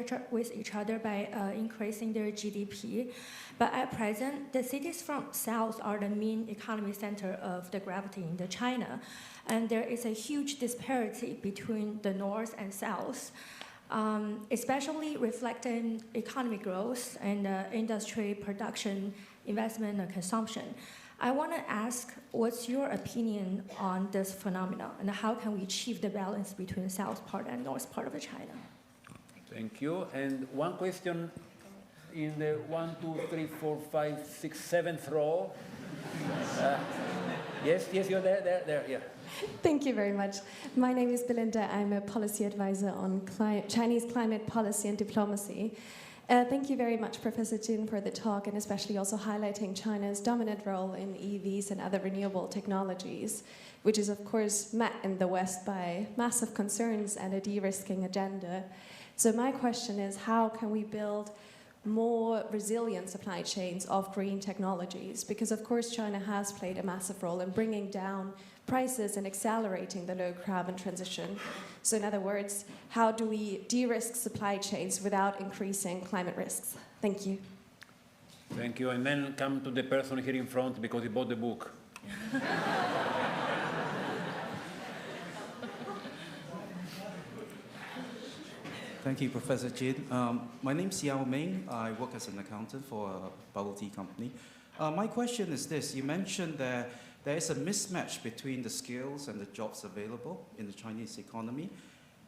each other by increasing their GDP. But at present, the cities from south are the main economy center of the gravity in China, and there is a huge disparity between the north and south. especially reflecting economic growth and industry production, investment, and consumption. I want to ask, what's your opinion on this phenomenon, and how can we achieve the balance between the south part and north part of China? Thank you. And one question in the 1, 2, 3, 4, 5, 6, 7th row. Yes, you're there, yeah. Thank you very much. My name is Belinda. I'm a policy advisor on Chinese climate policy and diplomacy. Thank you very much, Professor Jin, for the talk, and especially also highlighting China's dominant role in EVs and other renewable technologies, which is, of course, met in the West by massive concerns and a de-risking agenda. So my question is, how can we build more resilient supply chains of green technologies? Because, of course, China has played a massive role in bringing down prices and accelerating the low-carbon transition. So in other words, how do we de-risk supply chains without increasing climate risks? Thank you. Thank you. And then come to the person here in front because he bought the book. Thank you, Professor Jin. My name is Yao Ming. I work as an accountant for a bubble tea company. My question is this. You mentioned that there is a mismatch between the skills and the jobs available in the Chinese economy.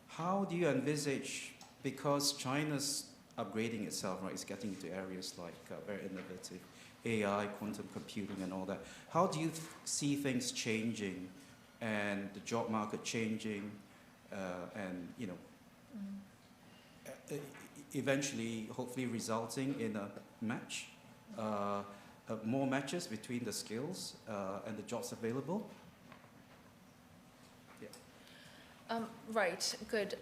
How do you envisage, because China's upgrading itself, right, it's getting into areas like very innovative AI, quantum computing and all that. How do you see things changing and the job market changing and, you know, eventually, hopefully resulting in a match, more matches between the skills and the jobs available? Yeah. Right, good.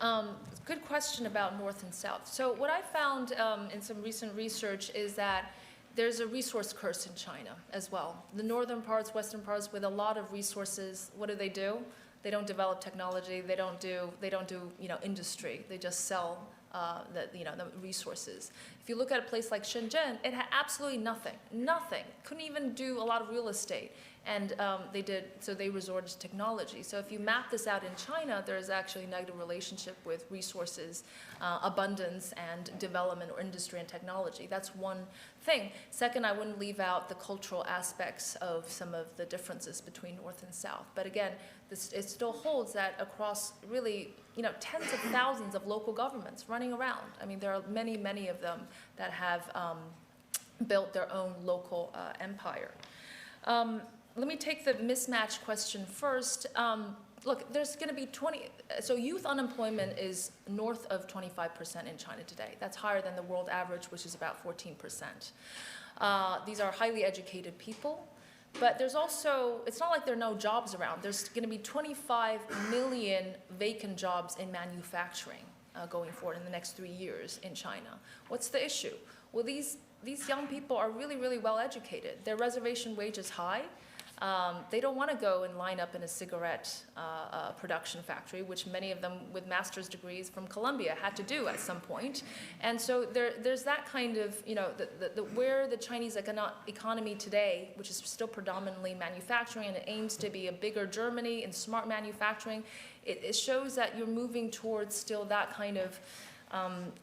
Good question about North and South. So what I found in some recent research is that there's a resource curse in China as well. The northern parts, western parts with a lot of resources, what do? They don't develop technology, they don't do industry, they just sell the resources. If you look at a place like Shenzhen, it had absolutely nothing. Couldn't even do a lot of real estate. And they resorted to technology. So if you map this out in China, there is actually a negative relationship with resources, abundance, and development or industry and technology. That's one thing. Second, I wouldn't leave out the cultural aspects of some of the differences between North and South. But again, it still holds that across really, tens of thousands of local governments running around. I mean, there are many of them that have built their own local empire. Let me take the mismatch question first. Look, there's going to be so youth unemployment is north of 25% in China today. That's higher than the world average, which is about 14%. These are highly educated people, but there's also, it's not like there are no jobs around. There's going to be 25 million vacant jobs in manufacturing going forward in the next 3 years in China. What's the issue? Well, these young people are really well educated. Their reservation wage is high. They don't want to go and line up in a cigarette production factory, which many of them with master's degrees from Columbia had to do at some point. And so there's that kind of, where the Chinese economy today, which is still predominantly manufacturing and it aims to be a bigger Germany in smart manufacturing, it shows that you're moving towards still that kind of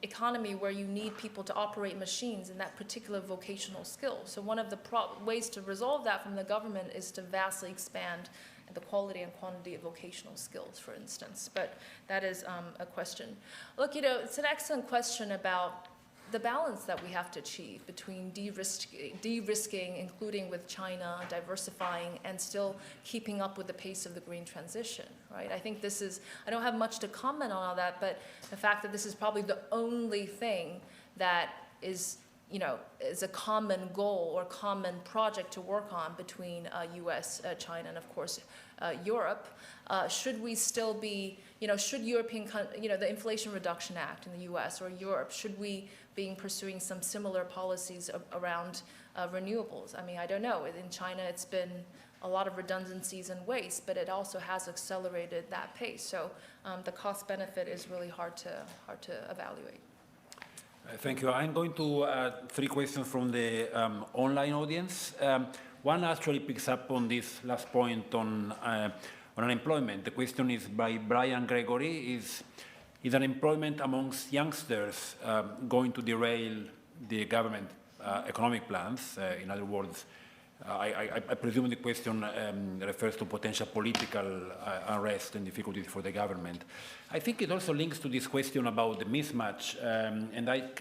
economy where you need people to operate machines and that particular vocational skill. So one of the ways to resolve that from the government is to vastly expand the quality and quantity of vocational skills, for instance. But that is a question. Look, it's an excellent question about the balance that we have to achieve between de-risking, including with China, diversifying, and still keeping up with the pace of the green transition, right? I think this is, I don't have much to comment on all that, but the fact that this is probably the only thing that is, is a common goal or common project to work on between US, China, and of course, Europe. Should we still be, should European, the Inflation Reduction Act in the US or Europe, should we be pursuing some similar policies around renewables? I mean, I don't know. In China, it's been a lot of redundancies and waste, but it also has accelerated that pace. So the cost benefit is really hard to evaluate. Thank you. I'm going to 3 questions from the online audience. One actually picks up on this last point on unemployment. The question is by Brian Gregory, is is unemployment amongst youngsters going to derail the government economic plans? In other words, I presume the question refers to potential political unrest and difficulties for the government. I think it also links to this question about the mismatch, and I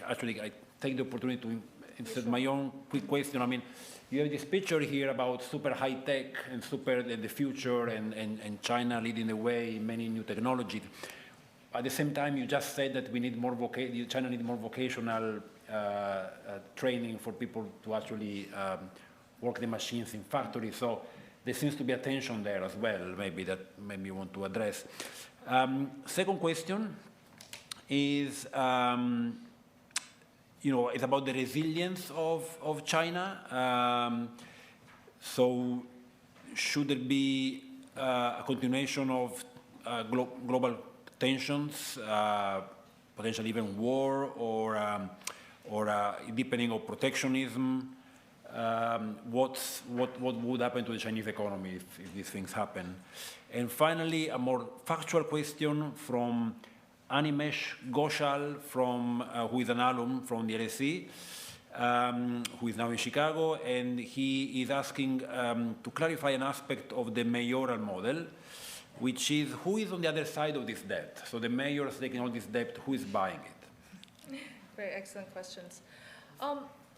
take the opportunity to insert my own quick question. I mean, you have this picture here about super high tech and the future and China leading the way in many new technologies. At the same time, you just said that we need more China needs more vocational training for people to actually work the machines in factories. So there seems to be a tension there as well, maybe you want to address. Second question is, it's about the resilience of China. So should there be a continuation of global tensions, potentially even war, or a deepening of protectionism? What would happen to the Chinese economy if these things happen? And finally, a more factual question from Animesh Ghoshal, who is an alum from the LSE, who is now in Chicago, and he is asking to clarify an aspect of the mayoral model, which is who is on the other side of this debt? So the mayor is taking all this debt, who is buying it? Very excellent questions.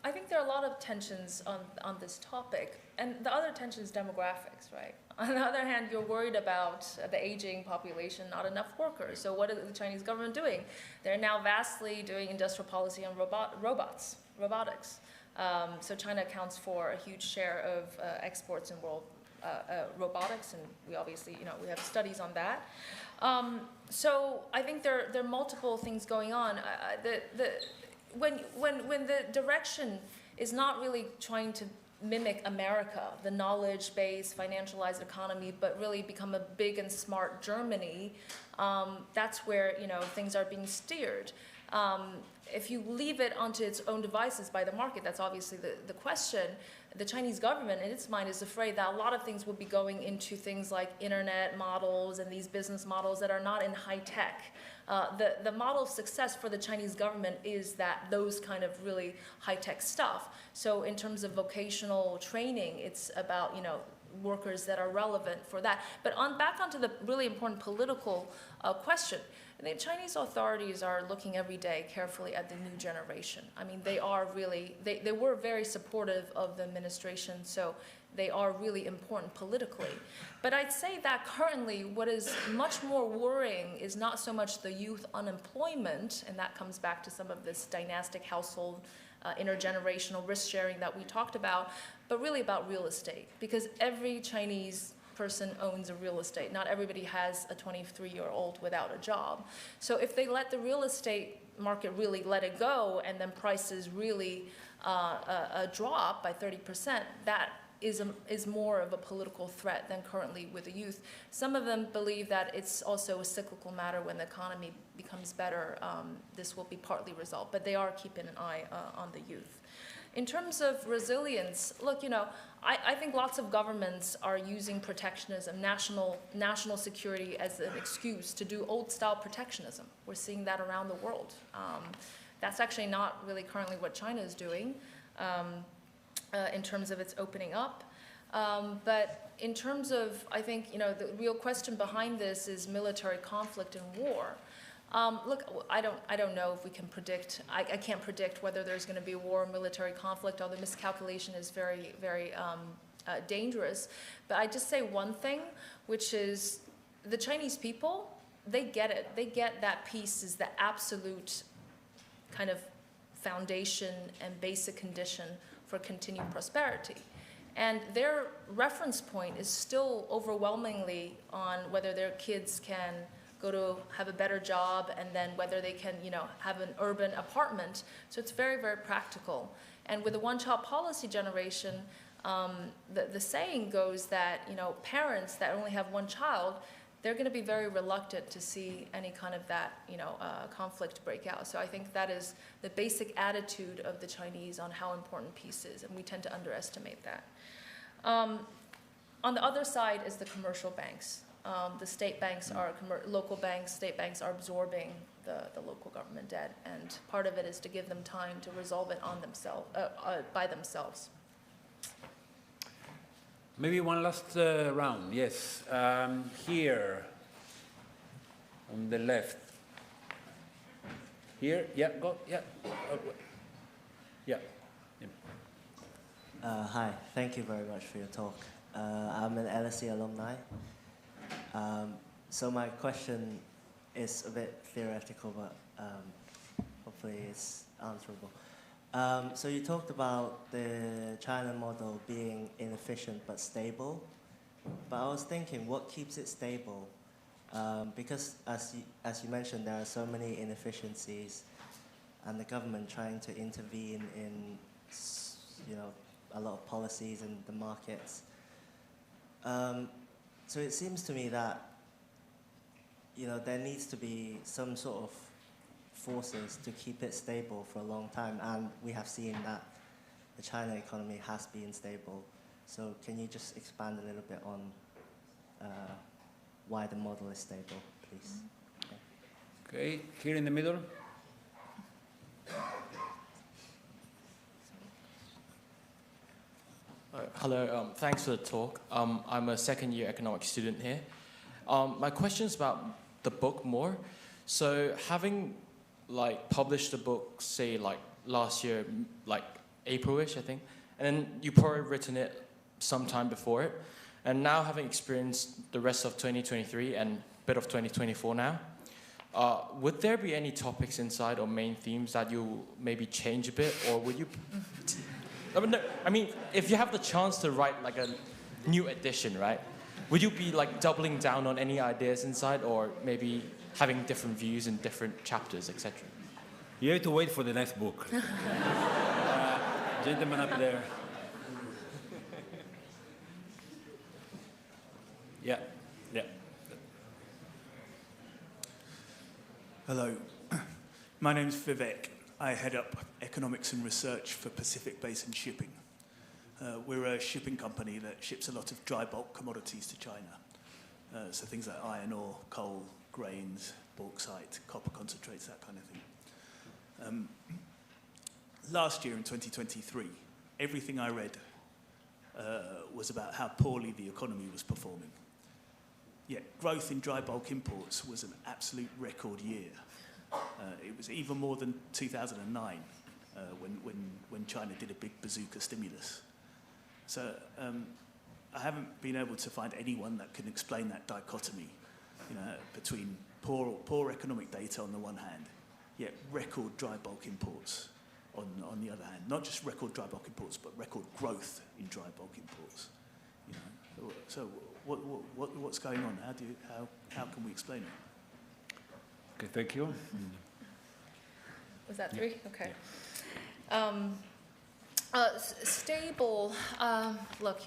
I think there are a lot of tensions on this topic, and the other tension is demographics, right? On the other hand, you're worried about the aging population, not enough workers. So what is the Chinese government doing? They're now vastly doing industrial policy on robotics. So China accounts for a huge share of exports in world robotics, and we obviously, we have studies on that. So I think there are multiple things going on. When the direction is not really trying to mimic America, the knowledge-based, financialized economy, but really become a big and smart Germany, that's where things are being steered. If you leave it onto its own devices by the market, that's obviously the question. The Chinese government, in its mind, is afraid that a lot of things will be going into things like internet models and these business models that are not in high tech. The model of success for the Chinese government is that those kind of really high-tech stuff. So in terms of vocational training, it's about workers that are relevant for that. But back onto the really important political question. The Chinese authorities are looking every day carefully at the new generation. I mean, they are really, they were very supportive of the administration, so they are really important politically. But I'd say that currently what is much more worrying is not so much the youth unemployment, and that comes back to some of this dynastic household intergenerational risk sharing that we talked about, but really about real estate. Because every Chinese person owns a real estate. Not everybody has a 23-year-old without a job. So if they let the real estate market really let it go, and then prices really drop by 30%, that is more of a political threat than currently with the youth. Some of them believe that it's also a cyclical matter. When the economy becomes better, this will be partly resolved, but they are keeping an eye on the youth. In terms of resilience, look, I think lots of governments are using protectionism, national security as an excuse to do old-style protectionism. We're seeing that around the world. That's actually not really currently what China is doing in terms of its opening up. But in terms of, I think, the real question behind this is military conflict and war. Look, I don't know if we can predict. I can't predict whether there's going to be a war or military conflict, although miscalculation is very, very dangerous. But I just say one thing, which is the Chinese people, they get it. They get that peace is the absolute kind of foundation and basic condition for continued prosperity. And their reference point is still overwhelmingly on whether their kids can go to have a better job, and then whether they can, have an urban apartment. So it's very, very practical. And with the one-child policy generation, the saying goes that, parents that only have one child, they're going to be very reluctant to see any kind of that, conflict break out. So I think that is the basic attitude of the Chinese on how important peace is, and we tend to underestimate that. On the other side is the commercial banks. The state banks are, local banks, state banks are absorbing the local government debt, and part of it is to give them time to resolve it on themselves, by themselves. Maybe one last round, yes. Here, on the left. Here, yeah, go, yeah. Yeah. Hi, thank you very much for your talk. I'm an LSE alumni. So my question is a bit theoretical, but hopefully it's answerable. So you talked about the China model being inefficient but stable. But I was thinking, what keeps it stable? Because as you mentioned, there are so many inefficiencies, and the government trying to intervene in, a lot of policies in the markets. So it seems to me that, there needs to be some sort of forces to keep it stable for a long time, and we have seen that the China economy has been stable. So can you just expand a little bit on why the model is stable, please? Okay, here in the middle. Hello, thanks for the talk. I'm a second-year economics student here. My question is about the book more. So having published the book, say last year, April-ish, I think, and then you probably written it sometime before it, and now having experienced the rest of 2023 and a bit of 2024 now, would there be any topics inside or main themes that you maybe change a bit, or would you? I mean, if you have the chance to write a new edition, right? Would you be doubling down on any ideas inside, or maybe having different views in different chapters, etc.? You have to wait for the next book. Gentleman up there. Yeah, yeah. Hello, my name's Vivek. I head up economics and research for Pacific Basin Shipping. We're a shipping company that ships a lot of dry bulk commodities to China. So things like iron ore, coal, grains, bauxite, copper concentrates, that kind of thing. Last year in 2023, everything I read was about how poorly the economy was performing. Yet growth in dry bulk imports was an absolute record year. It was even more than 2009 when China did a big bazooka stimulus. So I haven't been able to find anyone that can explain that dichotomy, between poor economic data on the one hand, yet record dry bulk imports on the other hand. Not just record dry bulk imports, but record growth in dry bulk imports. So what's going on? How can we explain it? Okay, thank you. Was that three? Okay. Stable, look,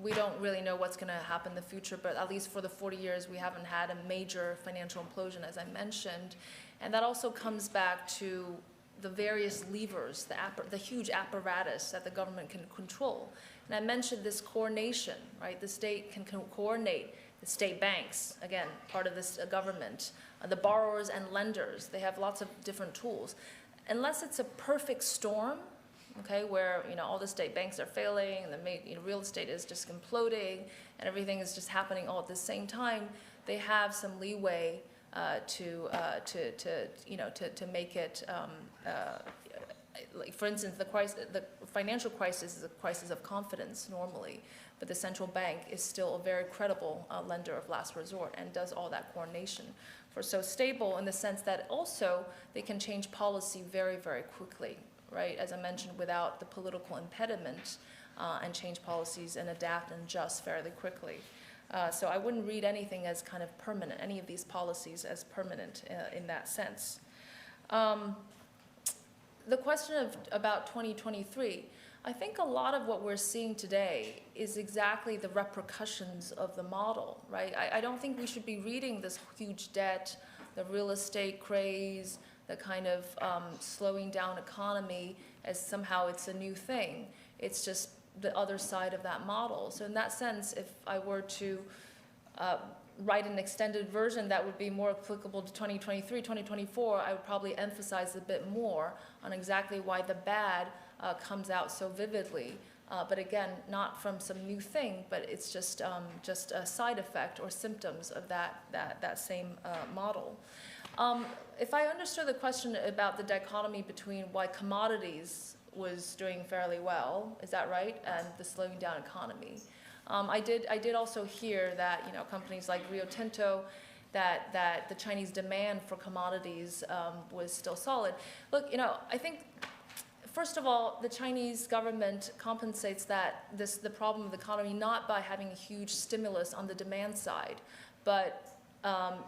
we don't really know what's going to happen in the future, but at least for the 40 years, we haven't had a major financial implosion, as I mentioned. And that also comes back to the various levers, the huge apparatus that the government can control. And I mentioned this coordination, right? The state can coordinate the state banks, again, part of this government, the borrowers and lenders. They have lots of different tools. Unless it's a perfect storm, okay, where all the state banks are failing and the real estate is just imploding and everything is just happening all at the same time, they have some leeway to make it. For instance, the financial crisis is a crisis of confidence normally, but the central bank is still a very credible lender of last resort and does all that coordination. So stable in the sense that also they can change policy very, very quickly, right? As I mentioned, without the political impediment, and change policies and adapt and adjust fairly quickly. So I wouldn't read anything as kind of permanent, any of these policies as permanent in that sense. The question about 2023, I think a lot of what we're seeing today is exactly the repercussions of the model, right? I don't think we should be reading this huge debt, the real estate craze, the kind of slowing down economy as somehow it's a new thing. It's just the other side of that model. So in that sense, if I were to write an extended version that would be more applicable to 2023, 2024, I would probably emphasize a bit more on exactly why the bad comes out so vividly. But again, not from some new thing, but it's just a side effect or symptoms of that same model. If I understood the question about the dichotomy between why commodities was doing fairly well, is that right, and the slowing down economy? I did also hear that companies like Rio Tinto, that the Chinese demand for commodities was still solid. Look, I think first of all, the Chinese government compensates the problem of the economy not by having a huge stimulus on the demand side, but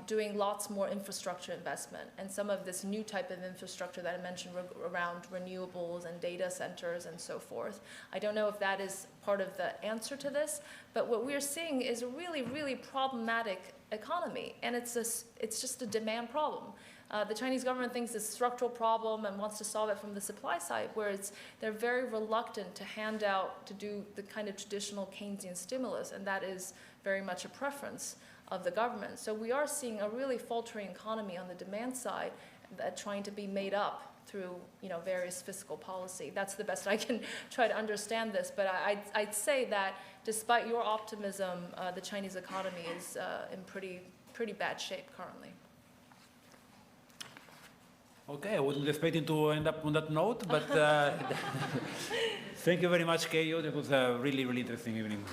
doing lots more infrastructure investment, and some of this new type of infrastructure that I mentioned around renewables and data centers and so forth. I don't know if that is part of the answer to this, but what we're seeing is a really, really problematic economy, and it's just a demand problem. The Chinese government thinks it's a structural problem and wants to solve it from the supply side, whereas they're very reluctant to do the kind of traditional Keynesian stimulus, and that is very much a preference of the government. So we are seeing a really faltering economy on the demand side that trying to be made up through various fiscal policy. That's the best I can try to understand this, but I'd say that despite your optimism, the Chinese economy is in pretty bad shape currently. Okay, I wasn't expecting to end up on that note, but thank you very much, Keyu. It was a really, really interesting evening.